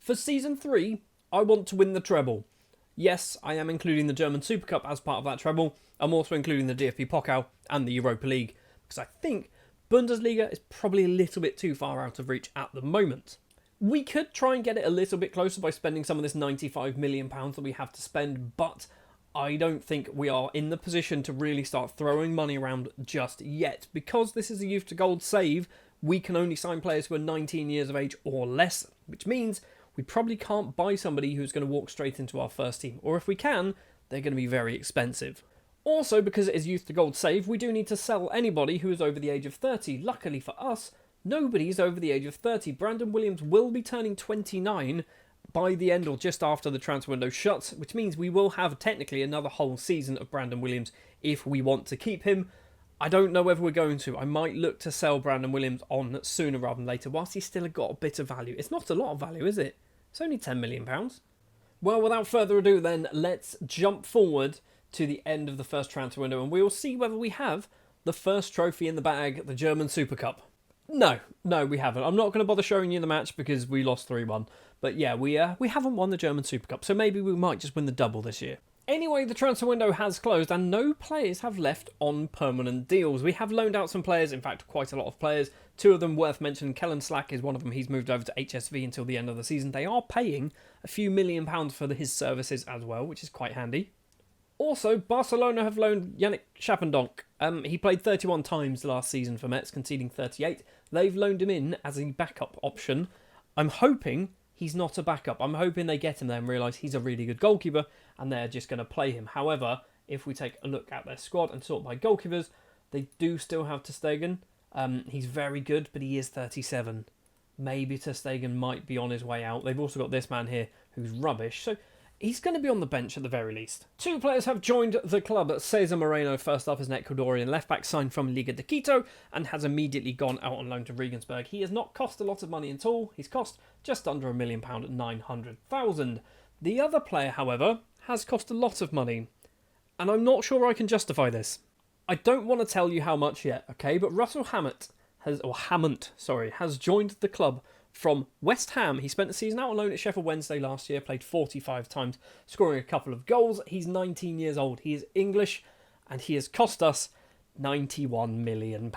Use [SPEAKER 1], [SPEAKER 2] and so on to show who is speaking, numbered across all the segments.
[SPEAKER 1] For Season 3, I want to win the treble. Yes, I am including the German Super Cup as part of that treble. I'm also including the DFB Pokal and the Europa League, because I think Bundesliga is probably a little bit too far out of reach at the moment. We could try and get it a little bit closer by spending some of this £95 million that we have to spend, but I don't think we are in the position to really start throwing money around just yet. Because this is a Youth to Gold save, we can only sign players who are 19 years of age or less, which means we probably can't buy somebody who's going to walk straight into our first team. Or if we can, they're going to be very expensive. Also, because it is Youth to Gold save, we do need to sell anybody who is over the age of 30. Luckily for us, nobody's over the age of 30. Brandon Williams will be turning 29 by the end or just after the transfer window shuts, which means we will have technically another whole season of Brandon Williams if we want to keep him. I don't know whether we're going to. I might look to sell Brandon Williams on sooner rather than later, whilst he's still got a bit of value. It's not a lot of value, is it? It's only £10 million. Well, without further ado then, let's jump forward to the end of the first transfer window and we will see whether we have the first trophy in the bag, the German Super Cup. No, we haven't. I'm not going to bother showing you the match because we lost 3-1. But yeah, we haven't won the German Super Cup, so maybe we might just win the double this year. Anyway, the transfer window has closed and no players have left on permanent deals. We have loaned out some players, in fact quite a lot of players. Two of them worth mentioning. Kellen Slack is one of them. He's moved over to HSV until the end of the season. They are paying a few £1 million for his services as well, which is quite handy. Also, Barcelona have loaned Yannick Schapendonk. He played 31 times last season for Metz, conceding 38. They've loaned him in as a backup option. I'm hoping he's not a backup. I'm hoping they get him there and realise he's a really good goalkeeper and they're just going to play him. However, if we take a look at their squad and sort by goalkeepers, they do still have ter Stegen. He's very good, but he is 37. Maybe ter Stegen might be on his way out. They've also got this man here who's rubbish. So he's going to be on the bench at the very least. Two players have joined the club. Cesar Moreno, first up, is an Ecuadorian left-back signed from Liga de Quito and has immediately gone out on loan to Regensburg. He has not cost a lot of money at all. He's cost just under £1 million at 900,000. The other player, however, has cost a lot of money. And I'm not sure I can justify this. I don't want to tell you how much yet, okay? But Russell Hammond has joined the club from West Ham. He spent the season out on loan at Sheffield Wednesday last year, played 45 times, scoring a couple of goals. He's 19 years old. He is English, and he has cost us £91 million.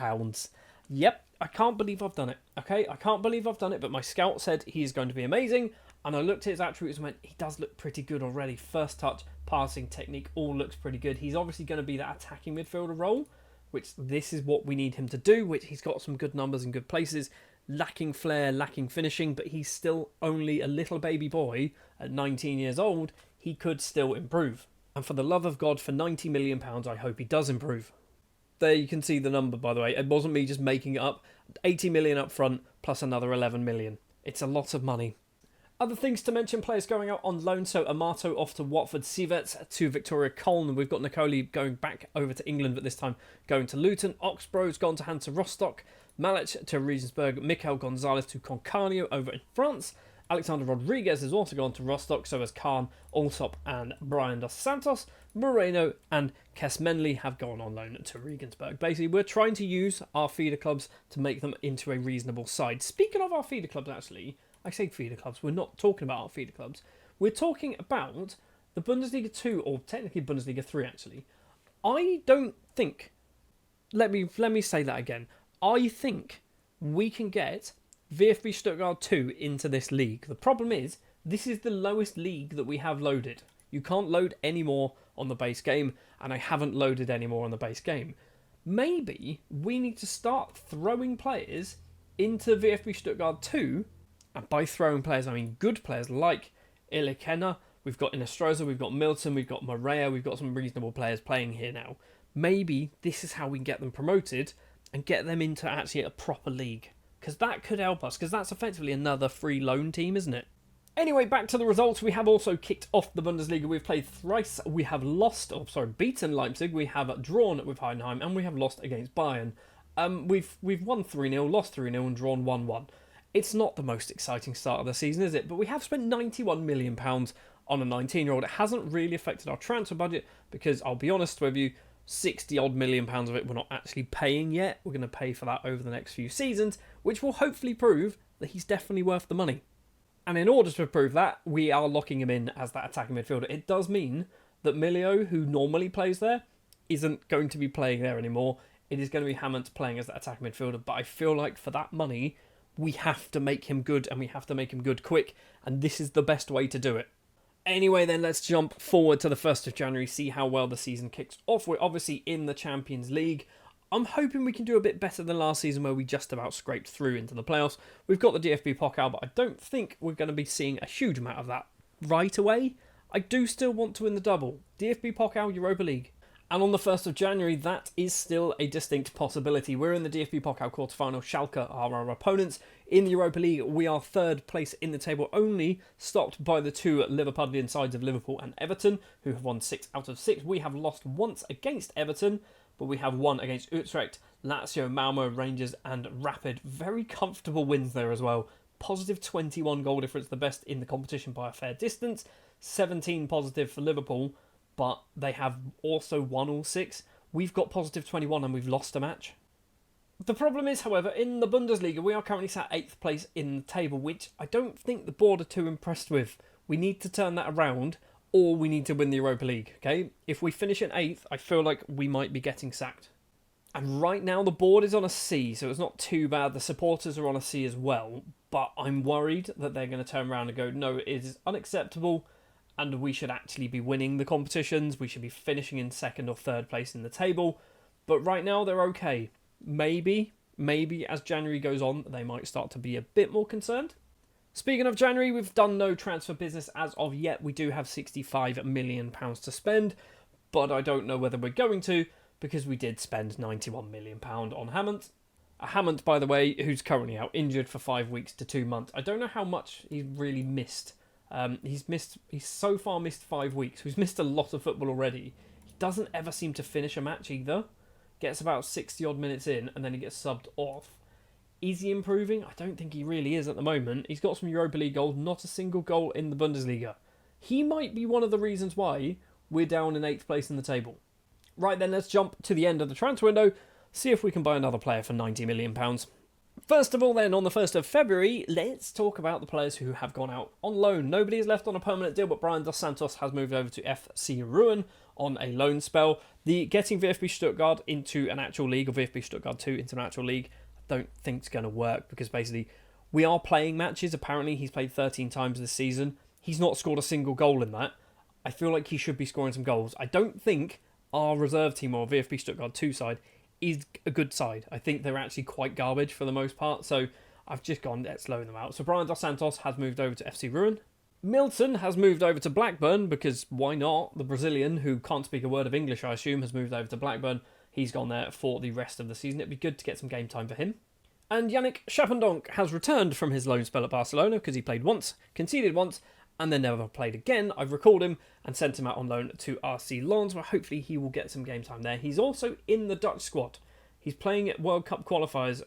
[SPEAKER 1] Yep, I can't believe I've done it, okay? I can't believe I've done it, but my scout said he is going to be amazing, and I looked at his attributes and went, he does look pretty good already. First touch, passing, technique, all looks pretty good. He's obviously going to be that attacking midfielder role, which this is what we need him to do, which he's got some good numbers and good places. Lacking flair, lacking finishing, but he's still only a little baby boy at 19 years old. He could still improve. And for the love of God, for £90 million, I hope he does improve. There you can see the number, by the way. It wasn't me just making it up. 80 million up front, plus another 11 million. It's a lot of money. Other things to mention, players going out on loan. So Amato off to Watford, Sivert to Victoria Köln. We've got Nicoli going back over to England, but this time going to Luton. Oxbro's gone to Hansa Rostock. Malic to Regensburg, Mikel Gonzalez to Concarneau over in France. Alexander Rodriguez has also gone to Rostock, so has Khan, Allsop and Brian Dos Santos. Moreno and Kesmenli have gone on loan to Regensburg. Basically, we're trying to use our feeder clubs to make them into a reasonable side. Speaking of our feeder clubs, actually, I say feeder clubs, we're not talking about our feeder clubs. We're talking about the Bundesliga 2, or technically Bundesliga 3, actually. I don't think... Let me say that again. I think we can get VfB Stuttgart 2 into this league. The problem is, this is the lowest league that we have loaded. You can't load any more on the base game, and I haven't loaded any more on the base game. Maybe we need to start throwing players into VfB Stuttgart 2, and by throwing players, I mean good players like Ilikena, we've got Inestrosa, we've got Milton, we've got Morea, we've got some reasonable players playing here now. Maybe this is how we can get them promoted and get them into actually a proper league. Because that could help us, because that's effectively another free loan team, isn't it? Anyway, back to the results. We have also kicked off the Bundesliga. We've played thrice. We have beaten Leipzig. We have drawn with Heidenheim, and we have lost against Bayern. We've won 3-0, lost 3-0, and drawn 1-1. It's not the most exciting start of the season, is it? But we have spent £91 million on a 19-year-old. It hasn't really affected our transfer budget, because I'll be honest with you, 60-odd million pounds of it we're not actually paying yet. We're going to pay for that over the next few seasons, which will hopefully prove that he's definitely worth the money. And in order to prove that, we are locking him in as that attacking midfielder. It does mean that Milio, who normally plays there, isn't going to be playing there anymore. It is going to be Hammond playing as that attacking midfielder. But I feel like for that money, we have to make him good, and we have to make him good quick. And this is the best way to do it. Anyway, then let's jump forward to the 1st of January, see how well the season kicks off. We're obviously in the Champions League. I'm hoping we can do a bit better than last season where we just about scraped through into the playoffs. We've got the DFB Pokal, but I don't think we're going to be seeing a huge amount of that right away. I do still want to win the double. DFB Pokal, Europa League. And on the 1st of January, that is still a distinct possibility. We're in the DFB Pokal quarterfinal. Schalke are our opponents. In the Europa League, we are 3rd place in the table, only stopped by the 2 Liverpudlian sides of Liverpool and Everton, who have won 6 out of 6. We have lost once against Everton, but we have won against Utrecht, Lazio, Malmo, Rangers and Rapid. Very comfortable wins there as well. Positive 21 goal difference, the best in the competition by a fair distance. 17 positive for Liverpool, but they have also won all 6. We've got positive 21 and we've lost a match. The problem is, however, in the Bundesliga, we are currently sat 8th place in the table, which I don't think the board are too impressed with. We need to turn that around, or we need to win the Europa League, okay? If we finish in 8th, I feel like we might be getting sacked. And right now the board is on a C, so it's not too bad. The supporters are on a C as well, but I'm worried that they're going to turn around and go, no, it is unacceptable, and we should actually be winning the competitions. We should be finishing in 2nd or 3rd place in the table. But right now they're okay. Maybe as January goes on, they might start to be a bit more concerned. Speaking of January, we've done no transfer business as of yet. We do have £65 million to spend, but I don't know whether we're going to, because we did spend £91 million on Hammond. Hammond, by the way, who's currently out injured for 5 weeks to 2 months. I don't know how much he's really missed. He's so far missed 5 weeks. He's missed a lot of football already. He doesn't ever seem to finish a match either. Gets about 60 odd minutes in and then he gets subbed off. Is he improving? I don't think he really is at the moment. He's got some Europa League goals, not a single goal in the Bundesliga. He might be one of the reasons why we're down in 8th place in the table. Right then, let's jump to the end of the transfer window, see if we can buy another player for £90 million. First of all then, on the 1st of February, let's talk about the players who have gone out on loan. Nobody is left on a permanent deal, but Brian Dos Santos has moved over to FC Rouen on a loan spell. Getting VfB Stuttgart into an actual league, or VfB Stuttgart 2 into an actual league, I don't think it's going to work, because basically we are playing matches. Apparently he's played 13 times this season. He's not scored a single goal in that. I feel like he should be scoring some goals. I don't think our reserve team or VfB Stuttgart 2 side is a good side. I think they're actually quite garbage for the most part, so I've just gone, let's loan them out. So Brian Dos Santos has moved over to FC Rouen. Milton has moved over to Blackburn, because why not? The Brazilian, who can't speak a word of English, I assume, has moved over to Blackburn. He's gone there for the rest of the season. It'd be good to get some game time for him. And Yannick Chappendonk has returned from his loan spell at Barcelona, because he played once, conceded once, and then never played again. I've recalled him and sent him out on loan to RC Lens, where hopefully he will get some game time there. He's also in the Dutch squad. He's playing at World Cup qualifiers,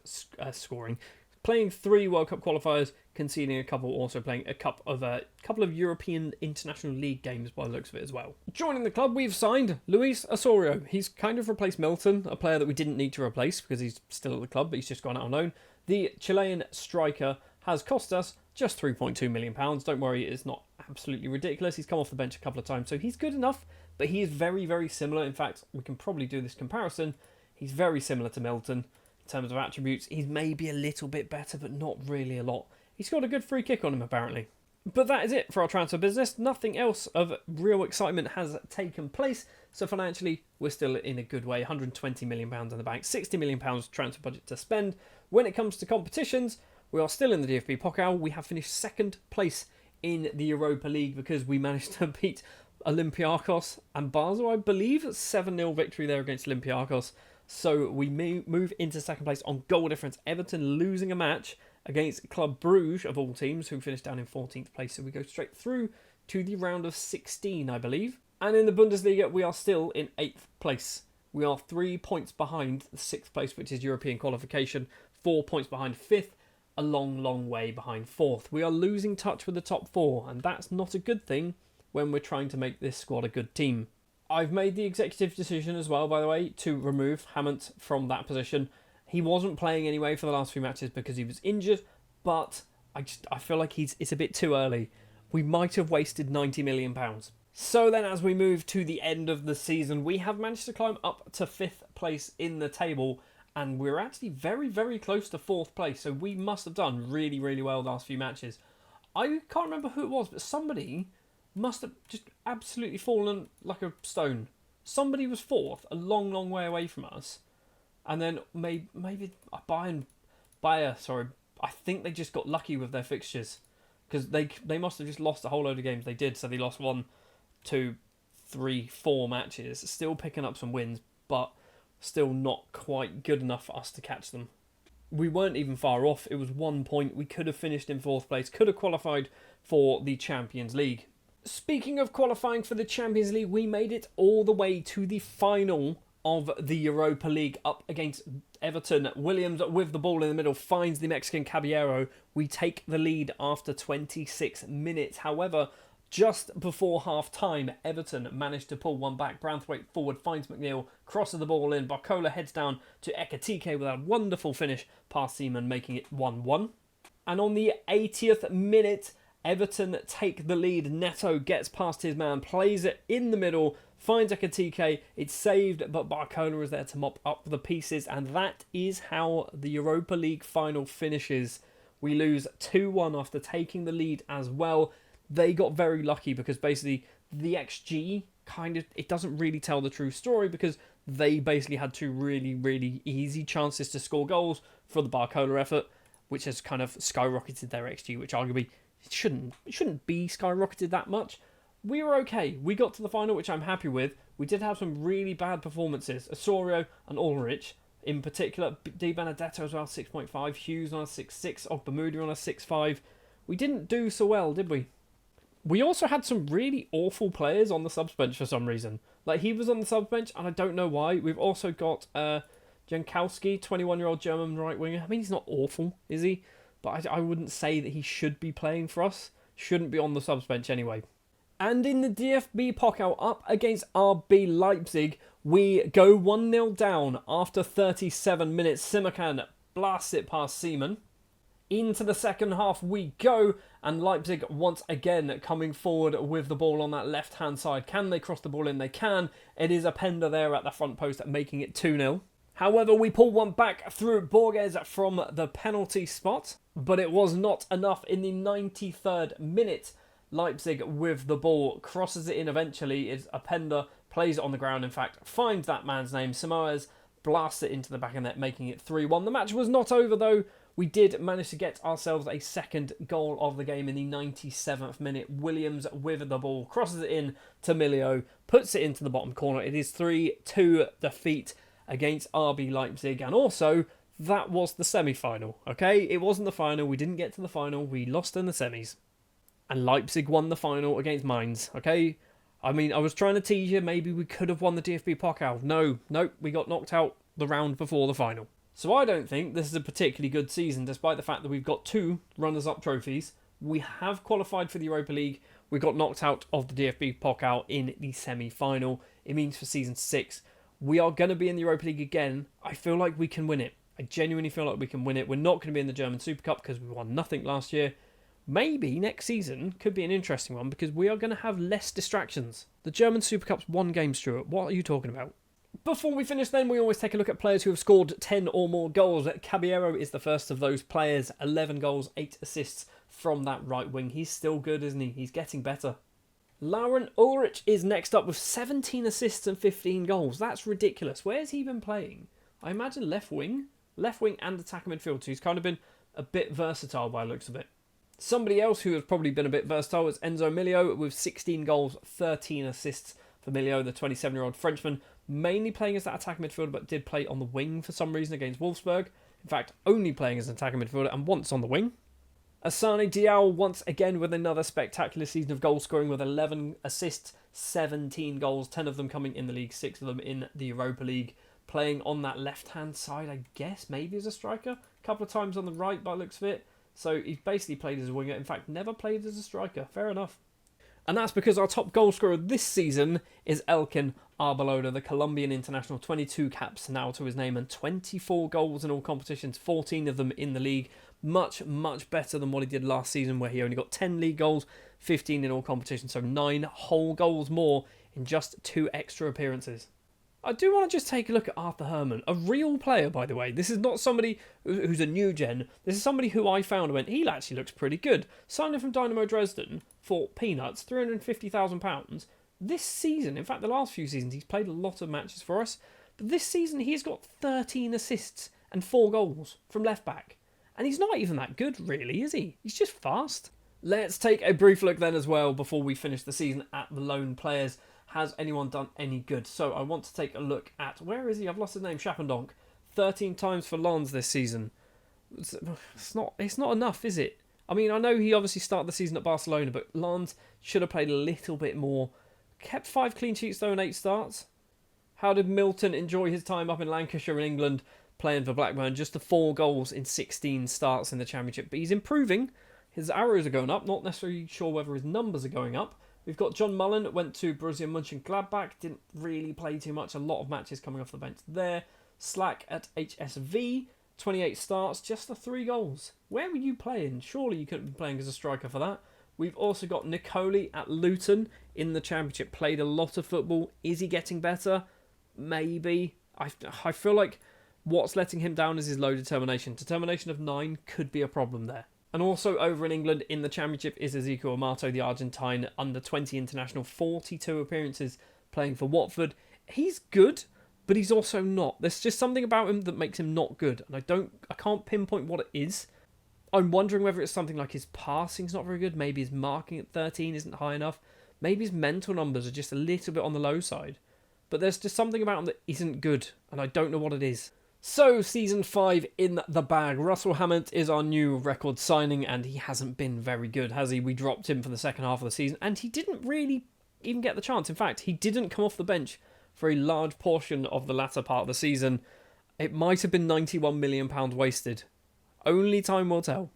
[SPEAKER 1] scoring, playing 3 World Cup qualifiers, conceding a couple, also playing a couple of European International League games by the looks of it as well. Joining the club, we've signed Luis Osorio. He's kind of replaced Milton, a player that we didn't need to replace because he's still at the club, but he's just gone out on loan. The Chilean striker has cost us just £3.2 million. Don't worry, it's not absolutely ridiculous. He's come off the bench a couple of times, so he's good enough, but he is very, very similar. In fact, we can probably do this comparison. He's very similar to Milton in terms of attributes. He's maybe a little bit better, but not really a lot. He's got a good free kick on him, apparently. But that is it for our transfer business. Nothing else of real excitement has taken place. So financially, we're still in a good way. £120 million in the bank, £60 million transfer budget to spend. When it comes to competitions, we are still in the DFB Pokal. We have finished 2nd place in the Europa League because we managed to beat Olympiacos and Basel, I believe. 7-0 victory there against Olympiacos. So we move into 2nd place on goal difference. Everton losing a match against Club Bruges, of all teams, who finished down in 14th place. So we go straight through to the round of 16, I believe. And in the Bundesliga, we are still in 8th place. We are 3 points behind the 6th place, which is European qualification. 4 points behind 5th. A long, long way behind 4th. We are losing touch with the top 4, and that's not a good thing when we're trying to make this squad a good team. I've made the executive decision as well, by the way, to remove Hammond from that position. He wasn't playing anyway for the last few matches because he was injured, but I feel like it's a bit too early. We might have wasted £90 million. So then as we move to the end of the season, we have managed to climb up to 5th place in the table, and we're actually very, very close to 4th place. So we must have done really, really well the last few matches. I can't remember who it was, but somebody must have just absolutely fallen like a stone. Somebody was 4th, a long, long way away from us. And then maybe Bayer, I think they just got lucky with their fixtures. Because they must have just lost a whole load of games. They did, so they lost 1, 2, 3, 4 matches. Still picking up some wins, but still not quite good enough for us to catch them. We weren't even far off. It was 1 point. We could have finished in 4th place. Could have qualified for the Champions League. Speaking of qualifying for the Champions League, we made it all the way to the final of the Europa League up against Everton. Williams with the ball in the middle finds the Mexican Caballero. We take the lead after 26 minutes. However, just before half-time, Everton managed to pull one back. Branthwaite forward finds McNeil, crosses the ball in. Barcola heads down to Ekatike with a wonderful finish past Seaman, making it 1-1. And on the 80th minute, Everton take the lead. Neto gets past his man, plays it in the middle, finds Ekatike. It's saved, but Barcola is there to mop up the pieces. And that is how the Europa League final finishes. We lose 2-1 after taking the lead as well. They got very lucky because basically the XG it doesn't really tell the true story because they basically had 2 really, really easy chances to score goals for the Barcola effort, which has kind of skyrocketed their XG, which arguably it shouldn't be skyrocketed that much. We were okay. We got to the final, which I'm happy with. We did have some really bad performances. Osorio and Ulrich, in particular, Di Benedetto as well, 6.5. Hughes on a 6.6. Ogbamudia on a 6.5. We didn't do so well, did we? We also had some really awful players on the subs bench for some reason. Like, he was on the subs bench, and I don't know why. We've also got Jankowski, 21-year-old German right winger. I mean, he's not awful, is he? But I wouldn't say that he should be playing for us. Shouldn't be on the subs bench anyway. And in the DFB Pokal up against RB Leipzig, we go 1-0 down after 37 minutes. Simakan blasts it past Seaman. Into the second half we go, and Leipzig once again coming forward with the ball on that left-hand side. Can they cross the ball in? They can. It is a Pender there at the front post, making it 2-0. However, we pull one back through Borges from the penalty spot, but it was not enough. In the 93rd minute, Leipzig with the ball crosses it in eventually. It's a Pender, plays it on the ground, in fact, finds that man's name. Samoes blasts it into the back of the net, making it 3-1. The match was not over though. We did manage to get ourselves a second goal of the game in the 97th minute. Williams with the ball, crosses it in to Milio, puts it into the bottom corner. It is 3-2 defeat against RB Leipzig. And also, that was the semi-final, okay? It wasn't the final. We didn't get to the final. We lost in the semis. And Leipzig won the final against Mainz, okay? I mean, I was trying to tease you. Maybe we could have won the DFB Pokal. Nope, we got knocked out the round before the final. So I don't think this is a particularly good season, despite the fact that we've got 2 runners-up trophies. We have qualified for the Europa League. We got knocked out of the DFB Pokal in the semi-final. It means for season 6, we are going to be in the Europa League again. I feel like we can win it. I genuinely feel like we can win it. We're not going to be in the German Super Cup because we won nothing last year. Maybe next season could be an interesting one because we are going to have less distractions. The German Super Cup's 1 game, Stuart. What are you talking about? Before we finish then, we always take a look at players who have scored 10 or more goals. Caballero is the first of those players. 11 goals, 8 assists from that right wing. He's still good, isn't he? He's getting better. Lauren Ulrich is next up with 17 assists and 15 goals. That's ridiculous. Where's he been playing? I imagine left wing and attacker midfield. So he's kind of been a bit versatile by the looks of it. Somebody else who has probably been a bit versatile is Enzo Milio with 16 goals, 13 assists for Milio, the 27-year-old Frenchman. Mainly playing as that attacker midfielder, but did play on the wing for some reason against Wolfsburg. In fact, only playing as an attacker midfielder and once on the wing. Asani Diao once again with another spectacular season of goal scoring with 11 assists, 17 goals, 10 of them coming in the league, 6 of them in the Europa League. Playing on that left-hand side, I guess, maybe as a striker. A couple of times on the right by the looks of it. So he's basically played as a winger. In fact, never played as a striker. Fair enough. And that's because our top goal scorer this season is Elkin Arbeloda, the Colombian international. 22 caps now to his name and 24 goals in all competitions, 14 of them in the league. Much, much better than what he did last season, where he only got 10 league goals, 15 in all competitions, so 9 whole goals more in just 2 extra appearances. I do want to just take a look at Arthur Hammond, a real player, by the way. This is not somebody who's a new gen. This is somebody who I found and went, he actually looks pretty good. Signed him from Dynamo Dresden for peanuts, £350,000. This season, in fact, the last few seasons, he's played a lot of matches for us. But this season, he's got 13 assists and 4 goals from left back. And he's not even that good, really, is he? He's just fast. Let's take a brief look then as well before we finish the season at the loan players. Has anyone done any good? So I want to take a look at, where is he? I've lost his name, Schapendonk. 13 times for Lens this season. It's not enough, is it? I mean, I know he obviously started the season at Barcelona, but Lens should have played a little bit more. Kept 5 clean sheets though in 8 starts. How did Milton enjoy his time up in Lancashire in England playing for Blackburn? Just the 4 goals in 16 starts in the Championship. But he's improving. His arrows are going up. Not necessarily sure whether his numbers are going up. We've got John Mullen, went to Borussia Mönchengladbach, didn't really play too much, a lot of matches coming off the bench there. Slack at HSV, 28 starts, just the 3 goals. Where were you playing? Surely you couldn't be playing as a striker for that. We've also got Nicoli at Luton in the Championship, played a lot of football. Is he getting better? Maybe. I feel like what's letting him down is his low determination. Determination of 9 could be a problem there. And also over in England in the Championship is Ezequiel Amato, the Argentine under-20 international, 42 appearances playing for Watford. He's good, but he's also not. There's just something about him that makes him not good, and I can't pinpoint what it is. I'm wondering whether it's something like his passing's not very good, maybe his marking at 13 isn't high enough, maybe his mental numbers are just a little bit on the low side. But there's just something about him that isn't good, and I don't know what it is. So, Season 5 in the bag. Russell Hammond is our new record signing, and he hasn't been very good, has he? We dropped him for the second half of the season, and he didn't really even get the chance. In fact, he didn't come off the bench for a large portion of the latter part of the season. It might have been £91 million wasted. Only time will tell.